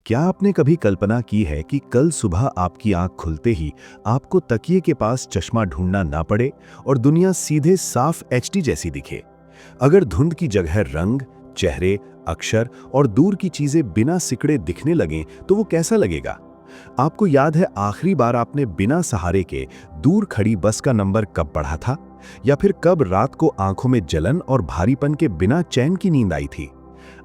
क्या आपने कभी कल्पना की है कि कल सुबह आपकी आंख खुलते ही आपको तकिए के पास चश्मा ढूंढना ना पड़े और दुनिया सीधे साफ एचडी जैसी दिखे? अगर धुंध की जगह रंग, चेहरे, अक्षर और दूर की चीजें बिना सिकड़े दिखने लगें तो वो कैसा लगेगा? आपको याद है आखिरी बार आपने बिना सहारे के दूर खड़ी बस का नंबर कब पढ़ा था? या फिर कब रात को आंखों में जलन और भारीपन के बिना चैन की नींद आई थी?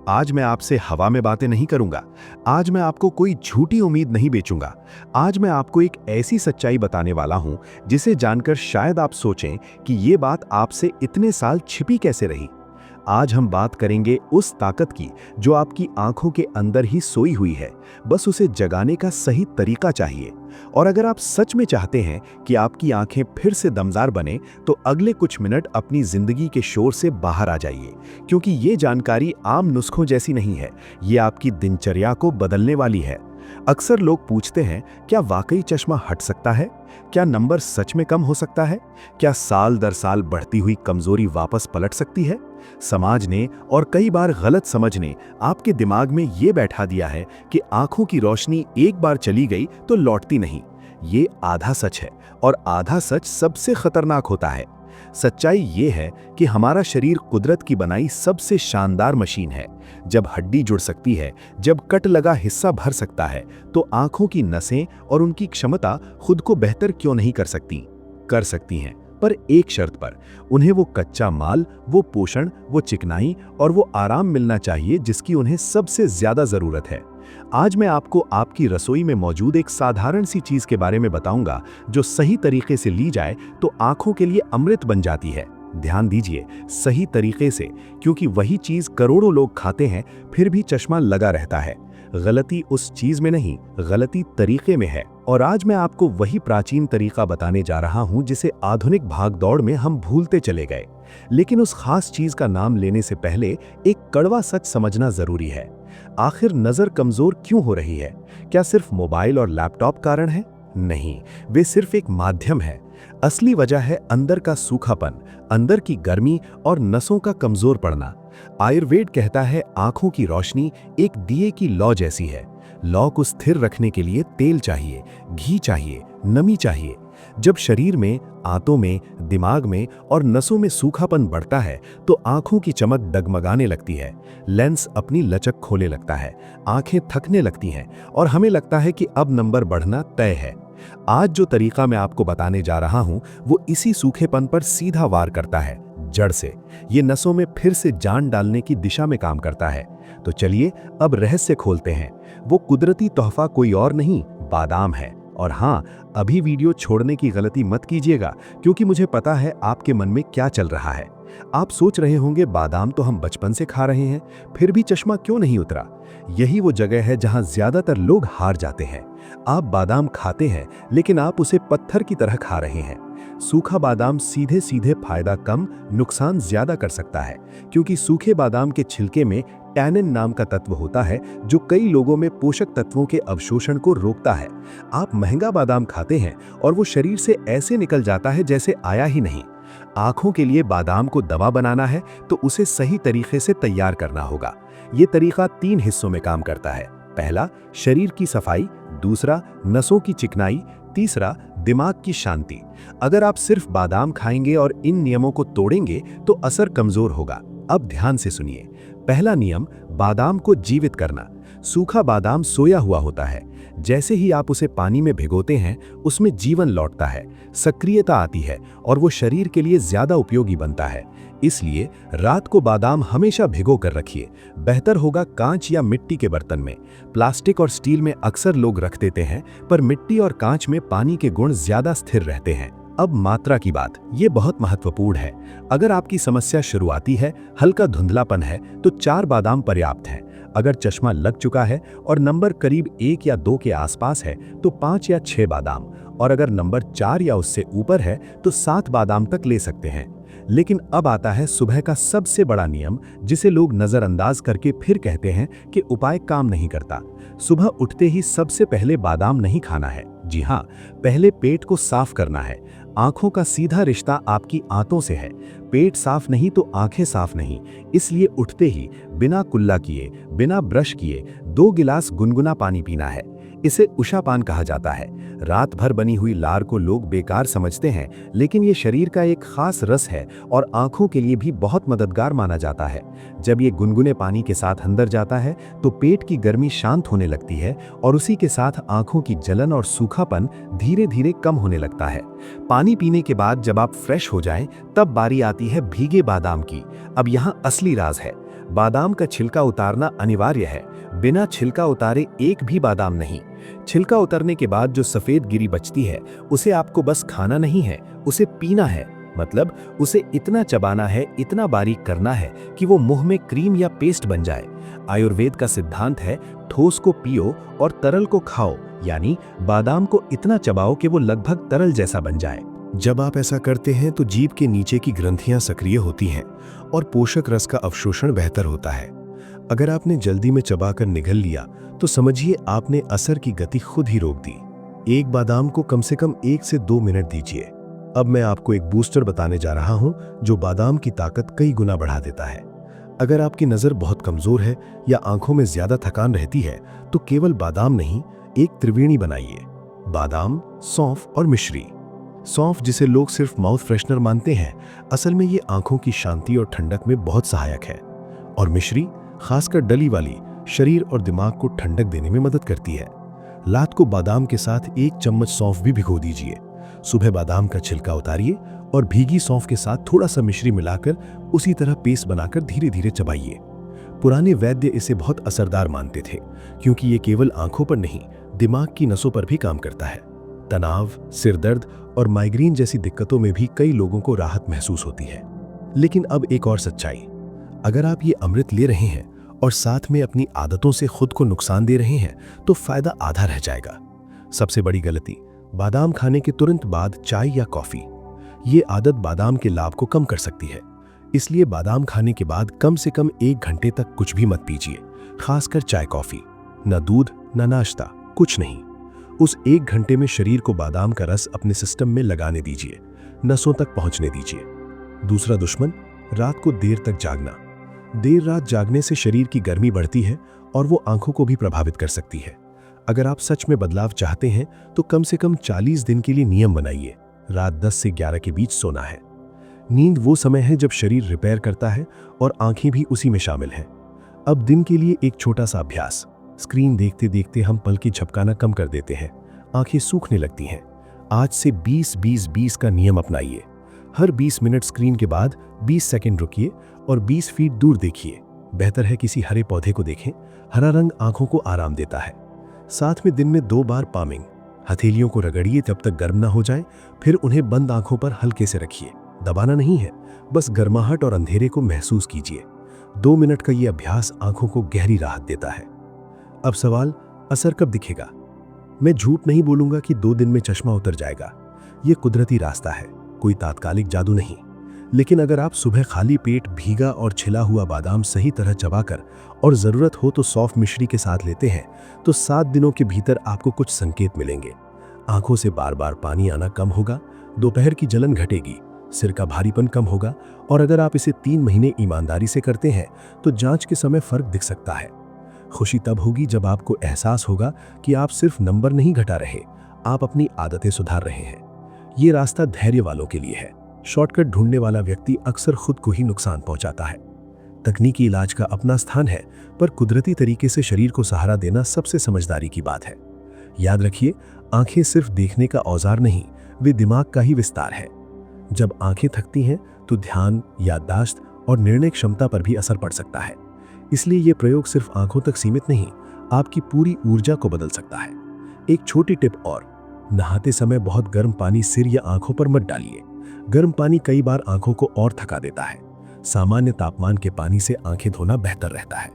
आज मैं आपसे हवा में बातें नहीं करूंगा। आज मैं आपको कोई झूठी उम्मीद नहीं बेचूंगा। आज मैं आपको एक ऐसी सच्चाई बताने वाला हूं जिसे जानकर शायद आप सोचें कि ये बात आपसे इतने साल छिपी कैसे रही। आज हम बात करेंगे उस ताकत की जो आपकी आंखों के अंदर ही सोई हुई है, बस उसे जगाने का सही तरीका चाहिए। और अगर आप सच में चाहते हैं कि आपकी आंखें फिर से दमदार बने, तो अगले कुछ मिनट अपनी जिंदगी के शोर से बाहर आ जाइए, क्योंकि ये जानकारी आम नुस्खों जैसी नहीं है, ये आपकी दिनचर्या को बदलने वाली है। अक्सर लोग पूछते हैं, क्या वाकई चश्मा हट सकता है? क्या नंबर सच में कम हो सकता है? क्या साल दर साल बढ़ती हुई कमजोरी वापस पलट सकती है? समाज ने और कई बार गलत समझ ने आपके दिमाग में ये बैठा दिया है कि आंखों की रोशनी एक बार चली गई तो लौटती नहीं। ये आधा सच है, और आधा सच सबसे खतरनाक होता है। सच्चाई ये है कि हमारा शरीर कुदरत की बनाई सबसे शानदार मशीन है। जब हड्डी जुड़ सकती है, जब कट लगा हिस्सा भर सकता है, तो आंखों की नसें और उनकी क्षमता खुद को बेहतर क्यों नहीं कर सकती? कर सकती हैं, पर एक शर्त पर। उन्हें वो कच्चा माल, वो पोषण, वो चिकनाई और वो आराम मिलना चाहिए जिसकी उन्हें सबसे ज्यादा जरूरत है। आज मैं आपको आपकी रसोई में मौजूद एक साधारण सी चीज के बारे में बताऊंगा जो सही तरीके से ली जाए तो आंखों के लिए अमृत बन जाती है। ध्यान दीजिए, सही तरीके से, क्योंकि वही चीज करोड़ों लोग खाते हैं फिर भी चश्मा लगा रहता है। गलती उस चीज में नहीं, गलती तरीके में है। और आज मैं आपको वही प्राचीन तरीका बताने जा रहा हूं जिसे आधुनिक भागदौड़ में हम भूलते चले गए। लेकिन उस खास चीज का नाम लेने से पहले एक कड़वा सच समझना जरूरी है। आखिर नजर कमजोर क्यों हो रही है? क्या सिर्फ मोबाइल और लैपटॉप कारण है? नहीं, वे सिर्फ एक माध्यम है। असली वजह है अंदर का सूखापन, अंदर की गर्मी और नसों का कमजोर पड़ना। आयुर्वेद कहता है आंखों की रोशनी एक दिए की लौ जैसी है। लौ को स्थिर रखने के लिए तेल चाहिए, घी चाहिए, नमी चाहिए। जब शरीर में, आंतों में, दिमाग में और नसों में सूखापन बढ़ता है तो आंखों की चमक डगमगाने लगती है, लेंस अपनी लचक खोने लगता है, आंखें थकने लगती हैं और हमें लगता है कि अब नंबर बढ़ना तय है। आज जो तरीका मैं आपको बताने जा रहा हूं वो इसी सूखेपन पर सीधा वार करता है, जड़ से। ये नसों में फिर से जान डालने की दिशा में काम करता है। तो चलिए अब रहस्य खोलते हैं। वो कुदरती तोहफा कोई और नहीं, बादाम है। और हाँ, अभी वीडियो छोड़ने की गलती मत कीजिएगा, क्योंकि मुझे पता है आपके मन में क्या चल रहा है। आप सोच रहे होंगे, बादाम तो हम बचपन से खा रहे हैं, फिर भी चश्मा क्यों नहीं उतरा? यही वो जगह है जहां ज्यादातर लोग हार जाते हैं। आप बादाम खाते हैं, लेकिन आप उसे पत्थर की तरह खा रहे हैं। सूखा बादाम सीधे सीधे फायदा कम, नुकसान ज्यादा कर सकता है, क्योंकि सूखे बादाम के छिलके में टैनिन नाम का तत्व होता है जो कई लोगों में पोषक तत्वों के अवशोषण को रोकता है। आप महंगा बादाम खाते हैं और वो शरीर से ऐसे निकल जाता है जैसे आया ही नहीं। आंखों के लिए बादाम को दवा बनाना है तो उसे सही तरीके से तैयार करना होगा। ये तरीका 3 हिस्सों में काम करता है। पहला, शरीर की सफाई। दूसरा, नसों की चिकनाई। तीसरा, दिमाग की शांति। अगर आप सिर्फ बादाम खाएंगे और इन नियमों को तोड़ेंगे तो असर कमजोर होगा। अब ध्यान से सुनिए। पहला नियम, बादाम को जीवित करना। सूखा बादाम सोया हुआ होता है। जैसे ही आप उसे पानी में भिगोते हैं, उसमें जीवन लौटता है, सक्रियता आती है और वो शरीर के लिए ज्यादा उपयोगी बनता है। इसलिए रात को बादाम हमेशा भिगो कर रखिए। बेहतर होगा कांच या मिट्टी के बर्तन में। प्लास्टिक और स्टील में अक्सर लोग रख देते हैं, पर मिट्टी और कांच में पानी के गुण ज्यादा स्थिर रहते हैं। अब मात्रा की बात, ये बहुत महत्वपूर्ण है। अगर आपकी समस्या शुरुआती है, हल्का धुंधलापन है, तो 4 बादाम पर्याप्त है। अगर चश्मा लग चुका है और नंबर करीब 1 या 2 के आसपास है तो 5 या 6 बादाम, और अगर नंबर 4 या उससे ऊपर है तो 7 बादाम तक ले सकते हैं। लेकिन अब आता है सुबह का सबसे बड़ा नियम, जिसे लोग नजरअंदाज करके फिर कहते हैं कि उपाय काम नहीं करता। सुबह उठते ही सबसे पहले बादाम नहीं खाना है। जी हाँ, पहले पेट को साफ करना है। आंखों का सीधा रिश्ता आपकी आंतों से है। पेट साफ नहीं तो आंखें साफ नहीं। इसलिए उठते ही बिना कुल्ला किए, बिना ब्रश किए 2 गिलास गुनगुना पानी पीना है। इसे उषापान कहा जाता है। रात भर बनी हुई लार को लोग बेकार समझते हैं, लेकिन ये शरीर का एक खास रस है और आंखों के लिए भी बहुत मददगार माना जाता है। जब ये गुनगुने पानी के साथ अंदर जाता है तो पेट की गर्मी शांत होने लगती है और उसी के साथ आंखों की जलन और सूखापन धीरे धीरे कम होने लगता है। पानी पीने के बाद जब आप फ्रेश हो जाएं, तब बारी आती है भीगे बादाम की। अब यहाँ असली राज है। बादाम का छिलका उतारना अनिवार्य है। बिना छिलका उतारे एक भी बादाम नहीं। छिलका उतारने के बाद जो सफेद गिरी बचती है, उसे आपको बस खाना नहीं है, उसे पीना है। मतलब उसे इतना चबाना है, इतना बारीक करना है कि वो मुंह में क्रीम या पेस्ट बन जाए। आयुर्वेद का सिद्धांत है, ठोस को पियो और तरल को खाओ, यानी बादाम को इतना चबाओ कि वो लगभग तरल जैसा बन जाए। जब आप ऐसा करते हैं तो जीभ के नीचे की ग्रंथियां सक्रिय होती हैं और पोषक रस का अवशोषण बेहतर होता है। अगर आपने जल्दी में चबाकर निगल लिया तो समझिए आपने असर की गति खुद ही रोक दी। एक बादाम को कम से कम 1 से 2 मिनट दीजिए। अब मैं आपको एक बूस्टर बताने जा रहा हूं जो बादाम की ताकत कई गुना बढ़ा देता है। अगर आपकी नज़र बहुत कमजोर है या आंखों में ज्यादा थकान रहती है तो केवल बादाम नहीं, एक त्रिवेणी बनाइए। बादाम, सौंफ और मिश्री। सौंफ, जिसे लोग सिर्फ माउथ फ्रेशनर मानते हैं, असल में ये आंखों की शांति और ठंडक में बहुत सहायक है। और मिश्री, खासकर डली वाली, शरीर और दिमाग को ठंडक देने में मदद करती है। रात को बादाम के साथ 1 चम्मच सौंफ भी भिगो दीजिए। सुबह बादाम का छिलका उतारिए और भीगी सौंफ के साथ थोड़ा सा मिश्री मिलाकर उसी तरह पेस्ट बनाकर धीरे धीरे चबाइए। पुराने वैद्य इसे बहुत असरदार मानते थे, क्योंकि ये केवल आंखों पर नहीं, दिमाग की नसों पर भी काम करता है। तनाव, सिरदर्द और माइग्रेन जैसी दिक्कतों में भी कई लोगों को राहत महसूस होती है। लेकिन अब एक और सच्चाई, अगर आप ये अमृत ले रहे हैं और साथ में अपनी आदतों से खुद को नुकसान दे रहे हैं तो फायदा आधा रह जाएगा। सबसे बड़ी गलती, बादाम खाने के तुरंत बाद चाय या कॉफी। ये आदत बादाम के लाभ को कम कर सकती है। इसलिए बादाम खाने के बाद कम से कम 1 घंटे तक कुछ भी मत पीजिए, खासकर चाय कॉफी। न दूध, न नाश्ता, कुछ नहीं। उस 1 घंटे में शरीर को बादाम का रस अपने सिस्टम में लगाने दीजिए, नसों तक पहुंचने दीजिए। दूसरा दुश्मन, रात को देर तक जागना। देर रात जागने से शरीर की गर्मी बढ़ती है और वो आंखों को भी प्रभावित कर सकती है। अगर आप सच में बदलाव चाहते हैं तो कम से कम 40 दिन के लिए नियम बनाइए, रात 10 से 11 के बीच सोना है। नींद वो समय है जब शरीर रिपेयर करता है और आंखें भी उसी में शामिल हैं। अब दिन के लिए एक छोटा सा अभ्यास। स्क्रीन देखते देखते हम पलकें झपकाना कम कर देते हैं, आंखें सूखने लगती हैं। आज से 20-20-20 का नियम अपनाइए। हर 20 मिनट स्क्रीन के बाद 20 सेकंड रुकिए और 20 फीट दूर देखिए। बेहतर है किसी हरे पौधे को देखें, हरा रंग आंखों को आराम देता है। साथ में दिन में 2 बार पामिंग। हथेलियों को रगड़िए जब तक गर्म ना हो जाए, फिर उन्हें बंद आंखों पर हल्के से रखिए। दबाना नहीं है, बस गर्माहट और अंधेरे को महसूस कीजिए। 2 मिनट का ये अभ्यास आंखों को गहरी राहत देता है। अब सवाल, असर कब दिखेगा? मैं झूठ नहीं बोलूंगा कि 2 दिन में चश्मा उतर जाएगा। ये कुदरती रास्ता है, कोई तात्कालिक जादू नहीं। लेकिन अगर आप सुबह खाली पेट भीगा और छिला हुआ बादाम सही तरह चबाकर और ज़रूरत हो तो सौंफ मिश्री के साथ लेते हैं तो 7 दिनों के भीतर आपको कुछ संकेत मिलेंगे। आंखों से बार बार पानी आना कम होगा, दोपहर की जलन घटेगी, सिर का भारीपन कम होगा और अगर आप इसे 3 महीने ईमानदारी से करते हैं तो जांच के समय फर्क दिख सकता है। खुशी तब होगी जब आपको एहसास होगा कि आप सिर्फ नंबर नहीं घटा रहे, आप अपनी आदतें सुधार रहे हैं। ये रास्ता धैर्य वालों के लिए है। शॉर्टकट ढूंढने वाला व्यक्ति अक्सर खुद को ही नुकसान पहुंचाता है। तकनीकी इलाज का अपना स्थान है, पर कुदरती तरीके से शरीर को सहारा देना सबसे समझदारी की बात है। याद रखिए, आंखें सिर्फ देखने का औजार नहीं, वे दिमाग का ही विस्तार है। जब आंखें थकती हैं तो ध्यान, याददाश्त और निर्णय क्षमता पर भी असर पड़ सकता है। इसलिए यह प्रयोग सिर्फ आंखों तक सीमित नहीं, आपकी पूरी ऊर्जा को बदल सकता है। एक छोटी टिप और, नहाते समय बहुत गर्म पानी सिर या आंखों पर मत डालिए। गर्म पानी कई बार आंखों को और थका देता है। सामान्य तापमान के पानी से आंखें धोना बेहतर रहता है।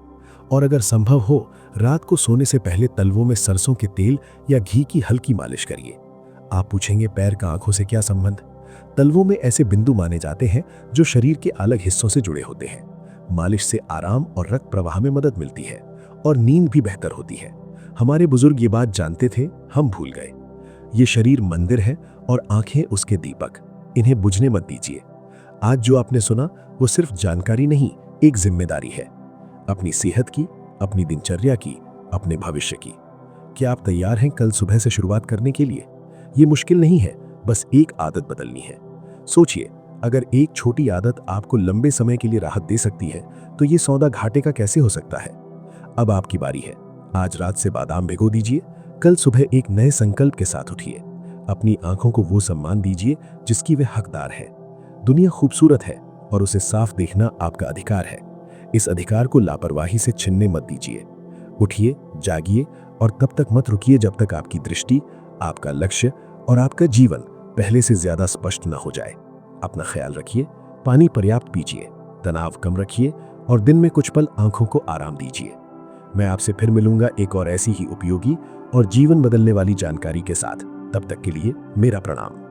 और अगर संभव हो, रात को सोने से पहले तलवों में सरसों के तेल या घी की हल्की मालिश करिए। आप पूछेंगे, पैर का आंखों से क्या संबंध? तलवों में ऐसे बिंदु माने जाते हैं जो शरीर के अलग हिस्सों से जुड़े होते हैं। मालिश से आराम और रक्त प्रवाह में मदद मिलती है और नींद भी बेहतर होती है। हमारे बुजुर्ग ये बात जानते थे, हम भूल गए। ये शरीर मंदिर है और आंखें उसके दीपक, इन्हें बुझने मत दीजिए। आज जो आपने सुना वो सिर्फ जानकारी नहीं, एक जिम्मेदारी है। अपनी सेहत की, अपनी दिनचर्या की अपने भविष्य की। क्या आप तैयार हैं कल सुबह से शुरुआत करने के लिए? ये मुश्किल नहीं है, बस एक आदत बदलनी है। सोचिए, अगर एक छोटी आदत आपको लंबे समय के लिए राहत दे सकती है, तो ये सौदा घाटे का कैसे हो सकता है? अब आपकी बारी है। आज रात से बादाम भिगो दीजिए, कल सुबह एक नए संकल्प के साथ उठिए। अपनी आंखों को वो सम्मान दीजिए जिसकी वे हकदार है। दुनिया खूबसूरत है और उसे साफ देखना आपका अधिकार है। इस अधिकार को लापरवाही से छीनने मत दीजिए। उठिए, जागिए और तब तक मत रुकिए जब तक आपकी दृष्टि, आपका लक्ष्य और आपका जीवन पहले से ज्यादा स्पष्ट न हो जाए। अपना ख्याल रखिए, पानी पर्याप्त पीजिए, तनाव कम रखिए और दिन में कुछ पल आंखों को आराम दीजिए। मैं आपसे फिर मिलूंगा एक और ऐसी ही उपयोगी और जीवन बदलने वाली जानकारी के साथ। तब तक के लिए मेरा प्रणाम।